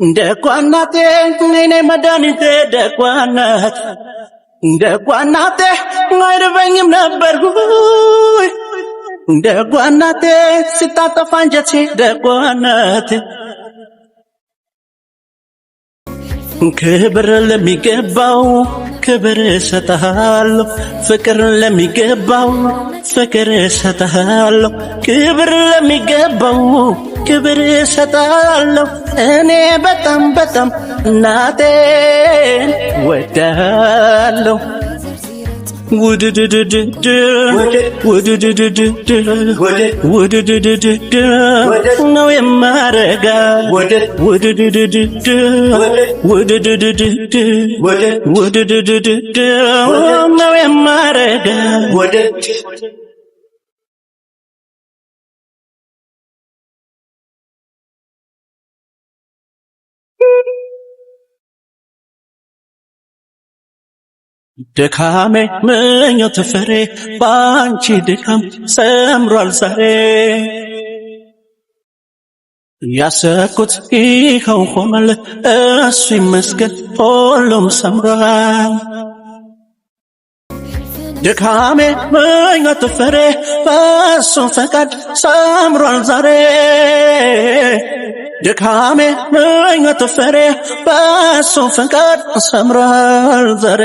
ደጓናቴ ነይኔ መድኃኒቴ ደጓናት ደጓናቴ አይርበኝም ነበር ደጓናቴ ሲታጠፋ አንጀቴ ደጓናቴ ክብር ለሚገባው ክብር እሰጥሃለሁ ፍቅር ለሚገባው ፍቅር እሰጥሃለሁ ክብር ለሚገባው ክብር እሰጥሃለሁ እኔ በጣም በጣም እናቴን ወዳለሁ ውድድድድድ ውድድድድድ ውድድድድድ ነው የማረጋ ውድድድድድ ውድድድድድ ውድድድድድ ነው የማረጋ ድካሜ ምኞት ፍሬ ባንቺ ድካም ሰምሯል ዛሬ ያሰብኩት ይኸው ሆኗል እሱ ይመስገን ሁሉም ሰምሯል ድካሜ ምኞት ፍሬ በሱ ፈቃድ ሰምሯል ዛሬ ድካሜ ምኞት ፍሬ በሱ ፈቃድ ሰምሯል ዛሬ